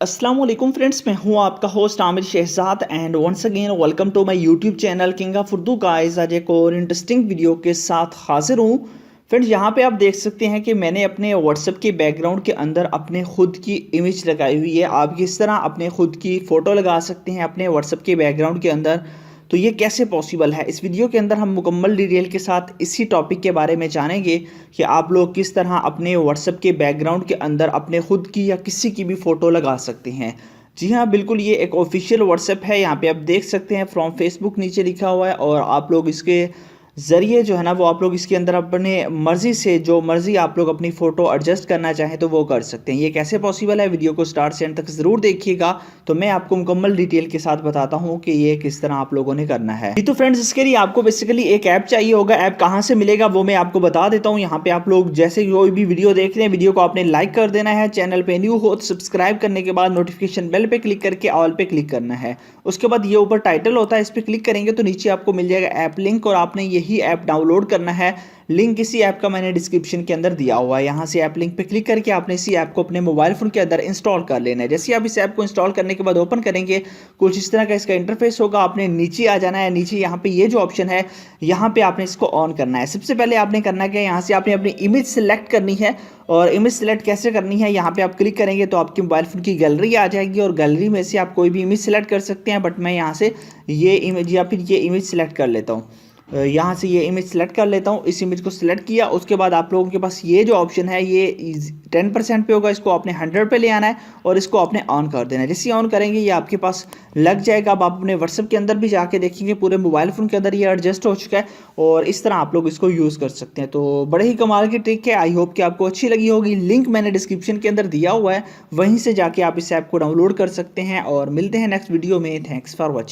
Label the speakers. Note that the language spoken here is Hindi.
Speaker 1: अस्सलाम वालेकुम फ्रेंड्स, मैं हूं आपका host Aamir Shahzad and once again welcome to my YouTube channel King of Urdu guys. आज एक और इंटरेस्टिंग वीडियो के साथ हाजिर हूं फ्रेंड्स। यहां पे आप देख सकते हैं कि मैंने अपने व्हाट्सएप के बैकग्राउंड के अंदर अपने खुद की इमेज लगाई हुई है। आप किस तरह अपने खुद की फ़ोटो लगा सकते हैं अपने व्हाट्सएप के बैकग्राउंड के अंदर, तो ये कैसे पॉसिबल है, इस वीडियो के अंदर हम मुकम्मल डिटेल के साथ इसी टॉपिक के बारे में जानेंगे कि आप लोग किस तरह अपने व्हाट्सएप के बैकग्राउंड के अंदर अपने खुद की या किसी की भी फ़ोटो लगा सकते हैं। जी हाँ, बिल्कुल, ये एक ऑफिशियल व्हाट्सएप है। यहाँ पे आप देख सकते हैं फ्रॉम फेसबुक नीचे लिखा हुआ है, और आप लोग इसके ज़रिए जो है ना वो आप लोग इसके अंदर अपने मर्ज़ी से जो मर्ज़ी आप लोग अपनी फ़ोटो एडजस्ट करना चाहें तो वो कर सकते हैं। ये कैसे पॉसिबल है, वीडियो को स्टार्ट से एंड तक ज़रूर देखिएगा, तो मैं आपको मुकम्मल डिटेल के साथ बताता हूँ कि ये किस तरह आप लोगों ने करना है। जी तो फ्रेंड्स, इसके लिए आपको बेसिकली एक ऐप चाहिए होगा। ऐप कहाँ से मिलेगा वो मैं आपको बता देता हूँ। यहाँ पे आप लोग जैसे कोई भी वीडियो देख रहे हैं, वीडियो को आपने लाइक कर देना है। चैनल पे न्यू हो तो सब्सक्राइब करने के बाद नोटिफिकेशन बेल पे क्लिक करके ऑल पे क्लिक करना है। उसके बाद ये ऊपर टाइटल होता है, इस पर क्लिक करेंगे तो नीचे आपको मिल जाएगा ऐप लिंक, और आपने यही ऐप डाउनलोड करना है। लिंक इसी ऐप का मैंने डिस्क्रिप्शन के अंदर दिया हुआ है। यहाँ से ऐप लिंक पे क्लिक करके आपने इसी ऐप को अपने मोबाइल फोन के अंदर इंस्टॉल कर लेना है। जैसे आप इस ऐप को इंस्टॉल करने के बाद ओपन करेंगे, कुछ इस तरह का इसका इंटरफेस होगा। आपने नीचे आ जाना है। नीचे यहाँ पे ये जो ऑप्शन है, यहाँ पे आपने इसको ऑन करना है। सबसे पहले आपने करना क्या है, यहाँ से आपने अपनी इमेज सेलेक्ट करनी है। और इमेज सेलेक्ट कैसे करनी है, यहाँ पे आप क्लिक करेंगे तो आपके मोबाइल फोन की गैलरी आ जाएगी, और गैलरी में से आप कोई भी इमेज सेलेक्ट कर सकते हैं। बट मैं यहाँ से ये इमेज या फिर ये इमेज सेलेक्ट कर लेता हूँ। यहाँ से ये इमेज सेलेक्ट कर लेता हूँ। इस इमेज को सिलेक्ट किया, उसके बाद आप लोगों के पास ये जो ऑप्शन है ये 10% पे होगा। इसको आपने 100 पे ले आना है और इसको आपने ऑन कर देना है। जैसे ऑन करेंगे ये आपके पास लग जाएगा। अब आप अपने व्हाट्सएप के अंदर भी जाके देखेंगे, पूरे मोबाइल फ़ोन के अंदर ये एडजस्ट हो चुका है, और इस तरह आप लोग इसको यूज़ कर सकते हैं। तो बड़े ही कमाल की ट्रिक है। आई होप कि आपको अच्छी लगी होगी। लिंक मैंने डिस्क्रिप्शन के अंदर दिया हुआ है, वहीं से जाके आप इस ऐप को डाउनलोड कर सकते हैं। और मिलते हैं नेक्स्ट वीडियो में। Thanks for watching.